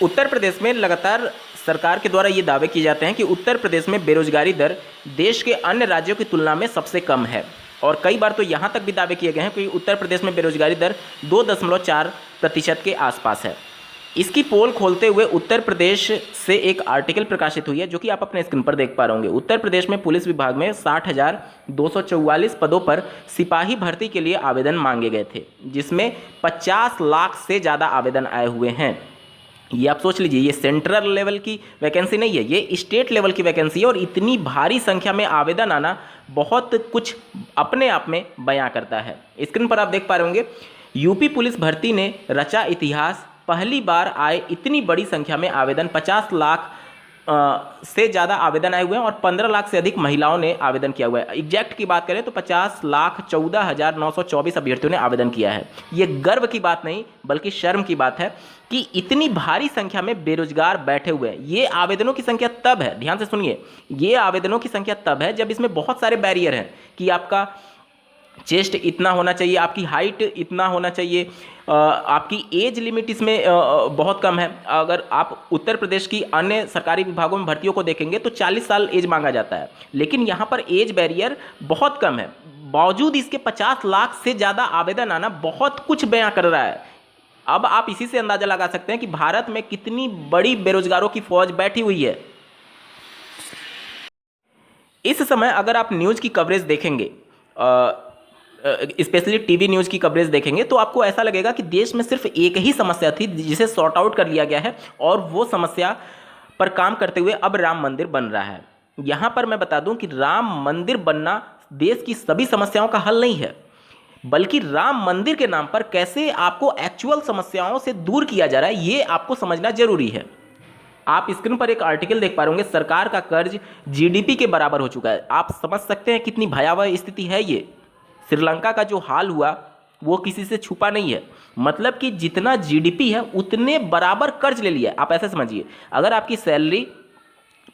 उत्तर प्रदेश में लगातार सरकार के द्वारा ये दावे किए जाते हैं कि उत्तर प्रदेश में बेरोजगारी दर देश के अन्य राज्यों की तुलना में सबसे कम है। और कई बार तो यहाँ तक भी दावे किए गए हैं कि उत्तर प्रदेश में बेरोजगारी दर 2.4% के आसपास है। इसकी पोल खोलते हुए उत्तर प्रदेश से एक आर्टिकल प्रकाशित हुई है, जो कि आप अपने स्क्रीन पर देख पा रहे होंगे। उत्तर प्रदेश में पुलिस विभाग में 60,244 पदों पर सिपाही भर्ती के लिए आवेदन मांगे गए थे, जिसमें 50 लाख से ज़्यादा आवेदन आए हुए हैं। ये आप सोच लीजिए, ये सेंट्रल लेवल की वैकेंसी नहीं है, ये स्टेट लेवल की वैकेंसी है। और इतनी भारी संख्या में आवेदन आना बहुत कुछ अपने आप में बयां करता है। स्क्रीन पर आप देख पा रहे होंगे, यूपी पुलिस भर्ती ने रचा इतिहास, पहली बार आए इतनी बड़ी संख्या में आवेदन। 50 लाख से ज़्यादा आवेदन आए हुए हैं और 15 लाख से अधिक महिलाओं ने आवेदन किया हुआ है। एग्जैक्ट की बात करें तो 50,14,924 अभ्यर्थियों ने आवेदन किया है। ये गर्व की बात नहीं बल्कि शर्म की बात है कि इतनी भारी संख्या में बेरोजगार बैठे हुए हैं। ये आवेदनों की संख्या तब है, ध्यान से सुनिए, ये आवेदनों की संख्या तब है जब इसमें बहुत सारे बैरियर हैं कि आपका चेस्ट इतना होना चाहिए, आपकी हाइट इतना होना चाहिए, आपकी एज लिमिट इसमें बहुत कम है। अगर आप उत्तर प्रदेश की अन्य सरकारी विभागों में भर्तियों को देखेंगे तो 40 साल एज मांगा जाता है, लेकिन यहाँ पर एज बैरियर बहुत कम है। बावजूद इसके 50 लाख से ज़्यादा आवेदन आना बहुत कुछ बयां कर रहा है। अब आप इसी से अंदाज़ा लगा सकते हैं कि भारत में कितनी बड़ी बेरोजगारों की फौज बैठी हुई है। इस समय अगर आप न्यूज़ की कवरेज देखेंगे, स्पेशली टीवी न्यूज़ की कवरेज देखेंगे, तो आपको ऐसा लगेगा कि देश में सिर्फ एक ही समस्या थी जिसे सॉर्ट आउट कर लिया गया है, और वो समस्या पर काम करते हुए अब राम मंदिर बन रहा है। यहाँ पर मैं बता दूं कि राम मंदिर बनना देश की सभी समस्याओं का हल नहीं है, बल्कि राम मंदिर के नाम पर कैसे आपको एक्चुअल समस्याओं से दूर किया जा रहा है, ये आपको समझना जरूरी है। आप स्क्रीन पर एक आर्टिकल देख पा रहे होंगे, सरकार का कर्ज जीडीपी के बराबर हो चुका है। आप समझ सकते हैं कितनी भयावह स्थिति है ये। श्रीलंका का जो हाल हुआ वो किसी से छुपा नहीं है। मतलब कि जितना जीडीपी है उतने बराबर कर्ज ले लिया है। आप ऐसे समझिए, अगर आपकी सैलरी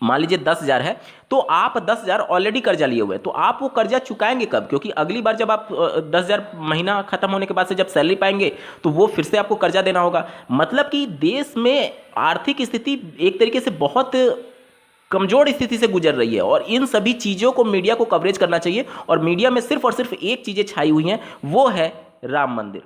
मान लीजिए 10,000 है तो आप 10,000 ऑलरेडी कर्जा लिए हुए हैं, तो आप वो कर्जा चुकाएंगे कब? क्योंकि अगली बार जब आप 10,000 महीना खत्म होने के बाद से जब सैलरी पाएंगे तो वो फिर से आपको कर्जा देना होगा। मतलब कि देश में आर्थिक स्थिति एक तरीके से बहुत कमजोर स्थिति से गुजर रही है, और इन सभी चीज़ों को मीडिया को कवरेज करना चाहिए। और मीडिया में सिर्फ और सिर्फ एक चीज़ें छाई हुई हैं, वो है राम मंदिर।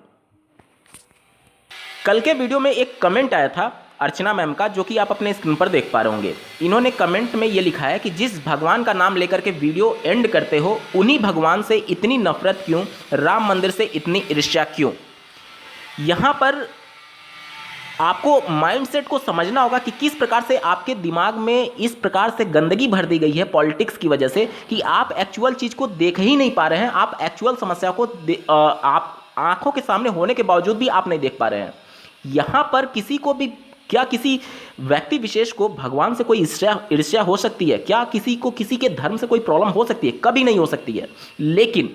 कल के वीडियो में एक कमेंट आया था अर्चना मैम का, जो कि आप अपने स्क्रीन पर देख पा रहे होंगे। इन्होंने कमेंट में ये लिखा है कि जिस भगवान का नाम लेकर के वीडियो एंड करते हो, उन्हीं भगवान से इतनी नफरत क्यों, राम मंदिर से इतनी ईर्ष्या क्यों। यहाँ पर आपको माइंडसेट को समझना होगा कि किस प्रकार से आपके दिमाग में इस प्रकार से गंदगी भर दी गई है पॉलिटिक्स की वजह से, कि आप एक्चुअल चीज़ को देख ही नहीं पा रहे हैं। आप एक्चुअल समस्या को आप आंखों के सामने होने के बावजूद भी आप नहीं देख पा रहे हैं। यहाँ पर किसी को भी, क्या किसी व्यक्ति विशेष को भगवान से कोई ईर्ष्या हो सकती है? क्या किसी को किसी के धर्म से कोई प्रॉब्लम हो सकती है? कभी नहीं हो सकती है। लेकिन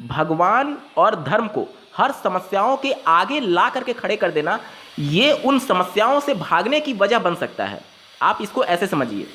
भगवान और धर्म को हर समस्याओं के आगे ला करके खड़े कर देना, ये उन समस्याओं से भागने की वजह बन सकता है। आप इसको ऐसे समझिए,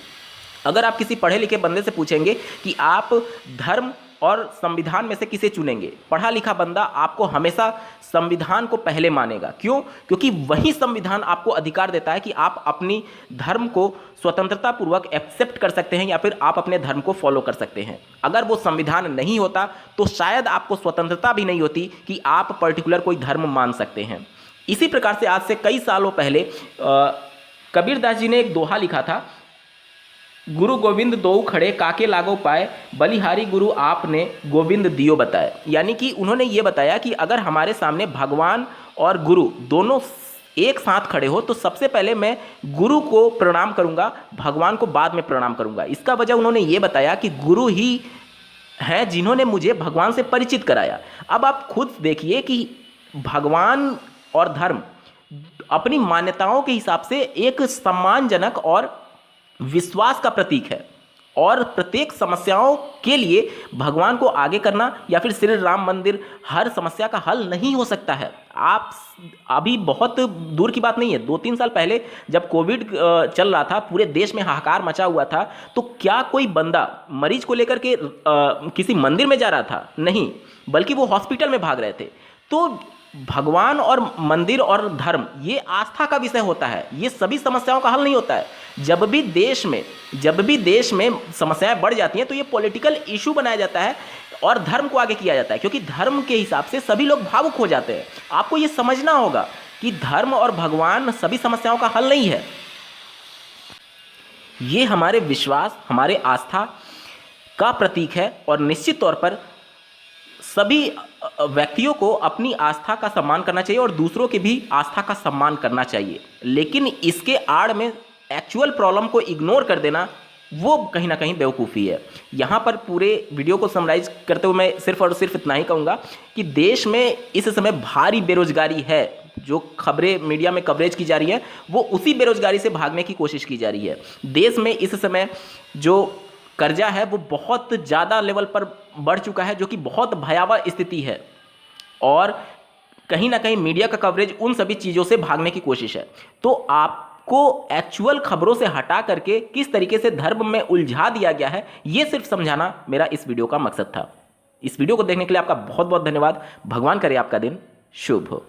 अगर आप किसी पढ़े लिखे बंदे से पूछेंगे कि आप धर्म और संविधान में से किसे चुनेंगे, पढ़ा लिखा बंदा आपको हमेशा संविधान को पहले मानेगा। क्यों? क्योंकि वही संविधान आपको अधिकार देता है कि आप अपनी धर्म को स्वतंत्रता पूर्वक एक्सेप्ट कर सकते हैं या फिर आप अपने धर्म को फॉलो कर सकते हैं। अगर वो संविधान नहीं होता तो शायद आपको स्वतंत्रता भी नहीं होती कि आप पर्टिकुलर कोई धर्म मान सकते हैं। इसी प्रकार से आज से कई सालों पहले कबीरदास जी ने एक दोहा लिखा था, गुरु गोविंद दोऊ खड़े काके लागो पाए, बलिहारी गुरु आपने गोविंद दियो बताए। यानी कि उन्होंने ये बताया कि अगर हमारे सामने भगवान और गुरु दोनों एक साथ खड़े हो तो सबसे पहले मैं गुरु को प्रणाम करूंगा, भगवान को बाद में प्रणाम करूंगा। इसका वजह उन्होंने ये बताया कि गुरु ही हैं जिन्होंने मुझे भगवान से परिचित कराया। अब आप खुद देखिए कि भगवान और धर्म अपनी मान्यताओं के हिसाब से एक सम्मानजनक और विश्वास का प्रतीक है, और प्रत्येक समस्याओं के लिए भगवान को आगे करना या फिर श्री राम मंदिर हर समस्या का हल नहीं हो सकता है। आप अभी बहुत दूर की बात नहीं है, 2-3 साल पहले जब कोविड चल रहा था, पूरे देश में हाहाकार मचा हुआ था, तो क्या कोई बंदा मरीज को लेकर के किसी मंदिर में जा रहा था? नहीं, बल्कि वो हॉस्पिटल में भाग रहे थे। तो भगवान और मंदिर और धर्म ये आस्था का विषय होता है, ये सभी समस्याओं का हल नहीं होता है। जब भी देश में समस्याएं बढ़ जाती हैं तो ये पॉलिटिकल इशू बनाया जाता है और धर्म को आगे किया जाता है, क्योंकि धर्म के हिसाब से सभी लोग भावुक हो जाते हैं। आपको ये समझना होगा कि धर्म और भगवान सभी समस्याओं का हल नहीं है। ये हमारे विश्वास, हमारे आस्था का प्रतीक है और निश्चित तौर पर सभी व्यक्तियों को अपनी आस्था का सम्मान करना चाहिए और दूसरों की भी आस्था का सम्मान करना चाहिए। लेकिन इसके आड़ में एक्चुअल प्रॉब्लम को इग्नोर कर देना वो कहीं ना कहीं बेवकूफ़ी है। यहाँ पर पूरे वीडियो को समराइज करते हुए मैं सिर्फ और सिर्फ इतना ही कहूँगा कि देश में इस समय भारी बेरोजगारी है। जो खबरें मीडिया में कवरेज की जा रही है वो उसी बेरोजगारी से भागने की कोशिश की जा रही है। देश में इस समय जो कर्जा है वो बहुत ज़्यादा लेवल पर बढ़ चुका है, जो कि बहुत भयावह स्थिति है और कहीं ना कहीं मीडिया का कवरेज उन सभी चीज़ों से भागने की कोशिश है। तो आपको एक्चुअल खबरों से हटा करके किस तरीके से धर्म में उलझा दिया गया है ये सिर्फ समझाना मेरा इस वीडियो का मकसद था। इस वीडियो को देखने के लिए आपका बहुत बहुत धन्यवाद। भगवान करे आपका दिन शुभ हो।